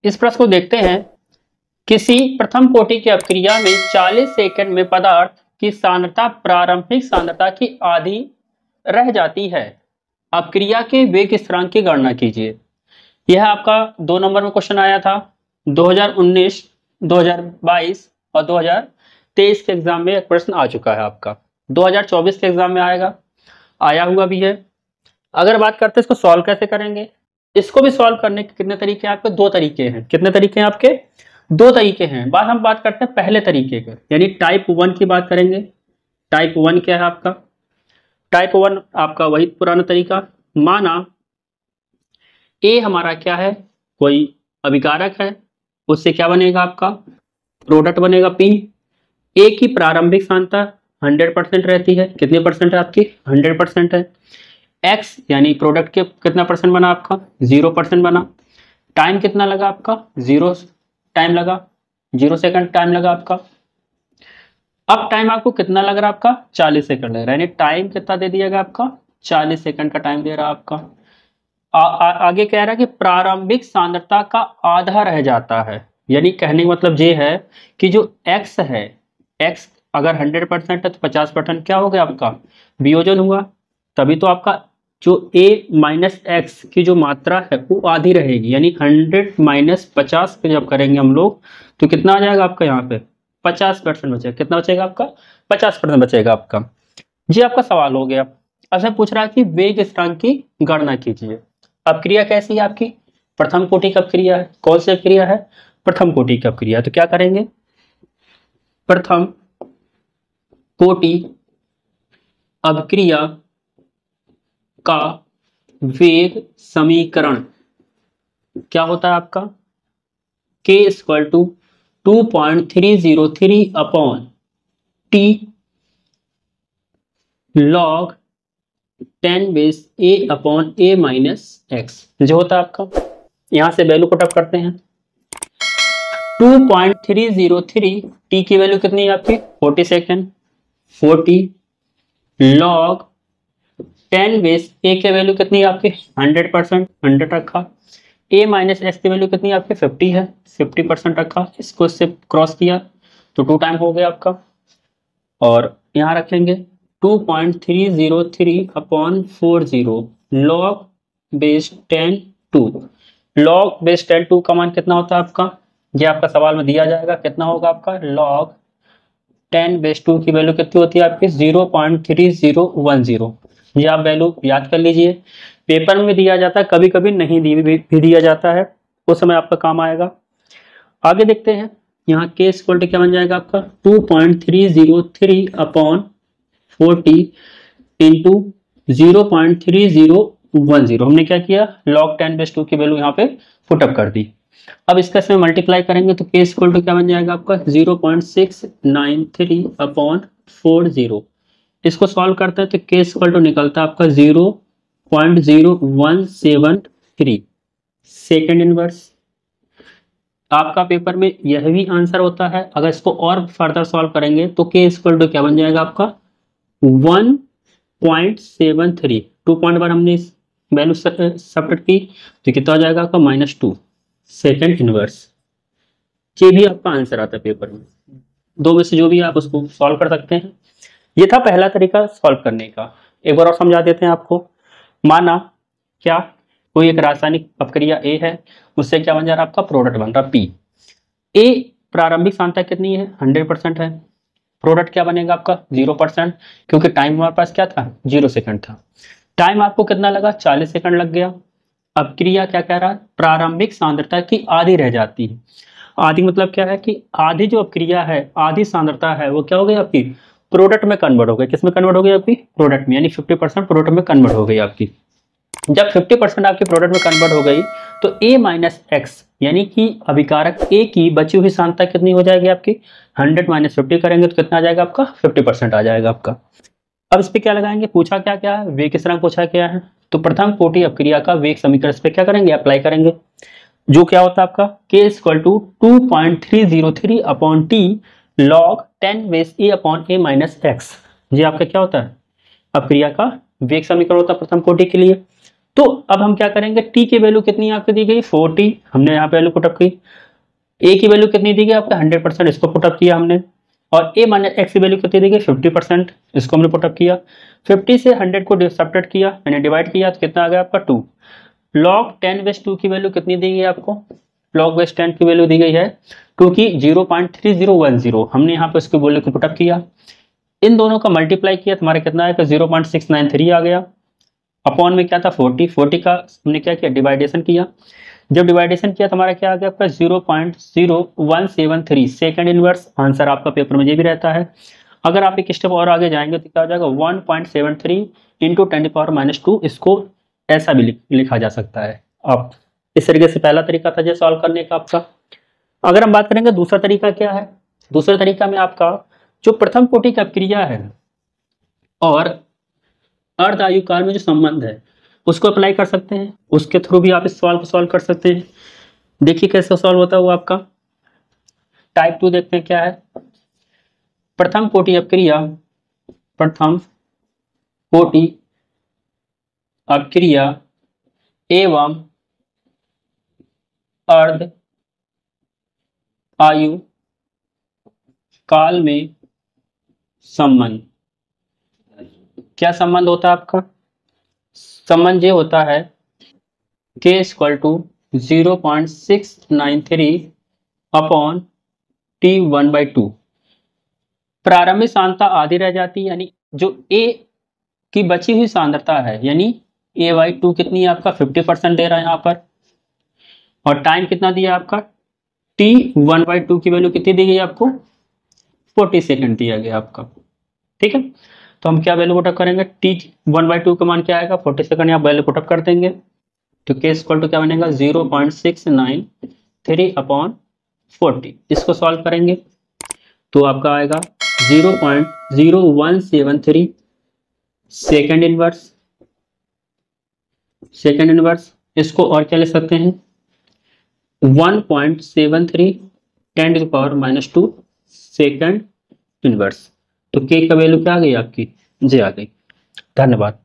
इस प्रश्न को देखते हैं। किसी प्रथम कोटि की अपक्रिया में 40 सेकंड में पदार्थ की सांद्रता प्रारंभिक सांद्रता की आधी रह जाती है। अपक्रिया के वेग स्थिरांक की गणना कीजिए। यह आपका 2 नंबर में क्वेश्चन आया था 2019, 2022 और 2023 के एग्जाम में एक प्रश्न आ चुका है। आपका 2024 के एग्जाम में आया हुआ भी है। अगर बात करते हैं इसको सॉल्व कैसे करेंगे, इसको भी सॉल्व करने के कितने तरीके हैं आपके? 2 तरीके हैं। कितने तरीके हैं आपके? 2 तरीके हैं। हम बात करते हैं पहले तरीके के, यानी टाइप 1 की बात करेंगे। टाइप 1 क्या है आपका? टाइप 1 आपका वही पुराना तरीका। माना ए हमारा क्या है, कोई अभिकारक है, उससे क्या बनेगा आपका? प्रोडक्ट बनेगा पी। ए की प्रारंभिक सांद्रता 100% रहती है। कितने परसेंट है आपकी? 100% है। एक्स यानी प्रोडक्ट के कितना परसेंट बना आपका? 0% बना। टाइम कितना लगा आपका? 0 टाइम लगा, 0 सेकंड टाइम लगा आपका। अब टाइम आपको कितना लग रहा है आपका? 40 सेकंड लग रहा है, यानी टाइम कितना दे दिएगा आपका? 40 सेकंड का टाइम दे रहा है आपका। आगे कह रहा है कि प्रारंभिक सांद्रता का आधा रह जाता है, यानी कहने का मतलब ये है कि जो x है, x अगर 100% है तो 50% क्या हो गया आपका? वियोजन हुआ। तभी तो आपका जो a माइनस एक्स की जो मात्रा है वो आधी रहेगी, यानी 100 माइनस 50 पे जब करेंगे हम लोग तो कितना आ जाएगा आपका? यहाँ पे 50% बचेगा। कितना बचेगा आपका? 50% बचेगा आपका। ये आपका सवाल हो गया। अच्छा पूछ रहा है कि वेग स्थिरांक की गणना कीजिए। अपक्रिया कैसी है आपकी? प्रथम कोटि की अपक्रिया है। कौन सी अपक्रिया है? प्रथम कोटि की अपक्रिया। तो क्या करेंगे? प्रथम कोटि अपक्रिया का वेग समीकरण क्या होता है आपका? k equal to 2.303 upon t log 10 base a upon a minus x जो होता है आपका। यहां से वैल्यू पुटअप करते हैं। 2.303 t की वैल्यू कितनी है आपकी? 40 सेकेंड। 40 लॉग 10 बेस a की वैल्यू कितनी है आपकी? 100%, 100 रखा। a माइनस एक्स की वैल्यू कितनी है आपकी? 50 है, 50% रखा। इसको इससे क्रॉस किया तो 2 टाइम हो गया आपका। और यहां रखेंगे 2.303 upon 40 log base 10 2। Log base 10 2 का मान कितना होता है आपका? ये आपका सवाल में दिया जाएगा। कितना होगा आपका? लॉग 10 बेस 2 की वैल्यू कितनी होती है आपकी? 0.3010। ये आप वैल्यू याद कर लीजिए। पेपर में दिया जाता है, कभी कभी नहीं भी दिया जाता है, उस समय आपका काम आएगा। आगे देखते हैं। यहाँ के इक्वल टू क्या बन जाएगा आपका? 2.303 अपॉन 40 इंटू 0.3010। हमने क्या किया? लॉग 10 बेस 2 की वैल्यू यहाँ पे पुटअप कर दी। अब इसका इसमें मल्टीप्लाई करेंगे तो के इक्वल टू क्या बन जाएगा आपका? 0.693 अपॉन 40। इसको सॉल्व करते हैं तो के इक्वल टू निकलता है आपका 0.0173 सेकेंड इनवर्स। आपका पेपर में यह भी आंसर होता है। अगर इसको और फर्दर सॉल्व करेंगे तो के इक्वल टू क्या बन जाएगा आपका? 1.73। 2.1 हमने वैल्यू सब्ट्रैक्ट की तो कितना आ जाएगा आपका? -2 सेकेंड इनवर्स। ये भी आपका आंसर आता है पेपर में। 2 में से जो भी आप उसको सॉल्व कर सकते हैं। ये था पहला तरीका सॉल्व करने का। एक बार और समझा देते हैं आपको। माना क्या, कोई एक रासायनिक अपक्रिया ए है, उससे क्या बन जा रहा है आपका? प्रोडक्ट बन रहा पी। ए प्रारंभिक सांद्रता कितनी है? 100% है। प्रोडक्ट क्या बनेगा आपका? 0%, क्योंकि टाइम हमारे पास क्या था? 0 सेकंड था। टाइम आपको कितना लगा? 40 सेकंड लग गया। अपक्रिया क्या कह रहा है? प्रारंभिक सांद्रता की आधी रह जाती है। आधी मतलब क्या है कि आधी जो अपक्रिया है, आधी सांद्रता है, वो क्या हो गई आपकी? प्रोडक्ट में कन्वर्ट हो गई। किस में कन्वर्ट हो गई आपकी? प्रोडक्ट में, यानी 50% प्रोडक्ट में कन्वर्ट हो गई आपकी। जब 50% आपकी प्रोडक्ट में कन्वर्ट हो गई तो a माइनस एक्स यानी कि अभिकारक a की बची हुई सांद्रता कितनी हो जाएगी आपकी? 100 माइनस 50 करेंगे तो कितना आ जाएगा आपका? 50% आ जाएगा आपका। अब इस पे क्या लगाएंगे? पूछा क्या क्या है? वेग स्थिरांक पूछा क्या है? तो प्रथम कोटि अपक्रिया का वेग समीकरण इस पे क्या करेंगे? अप्लाई करेंगे। जो क्या होता है आपका? k equal to 2.303 upon t log 10 base a upon a minus x. ये आपका क्या होता है? अपक्रिया का वेग समीकरण होता है प्रथम कोटि के लिए। तो अब हम क्या करेंगे, टी की वैल्यू कितनी आपको दी गई 40, हमने यहाँ पे वैल्यू पुटअप की। ए की वैल्यू कितनी दी गई आपका 100%, इसको पुटअप किया हमने। और ए माइनस एक्स की वैल्यू कितनी दी गई 50%, इसको हमने पुटअप किया। 50 से 100 को सब्ट्रैक्ट किया, मैंने डिवाइड किया तो कितना आ गया आपका 2। log 10/2 की वैल्यू कितनी दी गई है आपको, log 10 की वैल्यू दी गई है 2 की 0.3010, हमने यहाँ पे उसकी वैल्यू को पुटअप किया। इन दोनों का मल्टीप्लाई किया तो हमारा कितना आया, 0.693 आ गया। अपॉन में क्या था 40 का हमने क्या किया, डिवाइडेशन किया। जब डिवाइडेशन किया तो हमारा क्या आ गया आपका 0.0173 सेकंड इनवर्स। आंसर आपका पेपर में ये भी रहता है। अगर आप एक स्टेप और आगे जाएंगे तो क्या हो जाएगा 1.73 इंटू 10⁻², इसको ऐसा भी लिखा जा सकता है। अब इस तरीके से पहला तरीका था जो सॉल्व करने का आपका। अगर हम बात करेंगे दूसरा तरीका क्या है, दूसरे तरीका में आपका जो प्रथम कोटि की अपक्रिया है और अर्ध आयु काल में जो संबंध है उसको अप्लाई कर सकते हैं, उसके थ्रू भी आप इस सवाल को सॉल्व कर सकते हैं। देखिए कैसे सॉल्व होता है वो आपका। टाइप 2 देखते हैं क्या है। प्रथम कोटि अपक्रिया, प्रथम कोटि अपक्रिया एवं अर्ध आयु काल में संबंध। क्या संबंध होता है आपका, संबंध ये होता है k = 0.693 अपॉन t1/2। प्रारंभिक सांद्रता आधी रह जाती है, यानी जो a की बची हुई सांद्रता है, यानी a/2 कितनी है आपका 50% दे रहा है यहाँ पर। और टाइम कितना दिया आपका, t1/2 की वैल्यू कितनी दी गई आपको 40 सेकंड दिया गया आपका। ठीक है, तो हम क्या वैल्यू पुटअप करेंगे, t1/2 का मान क्या आएगा 40 सेकंड, यहाँ वैल्यू पुटअप कर देंगे। तो k = क्या बनेगा 0.693 अपॉन 40। इसको सॉल्व करेंगे तो आपका आएगा 0.0173 सेकंड इनवर्स। इसको और क्या ले सकते हैं 1.73 10⁻² सेकंड इनवर्स। तो k का वैल्यू क्या आ गई आपकी, जे आ गई। धन्यवाद।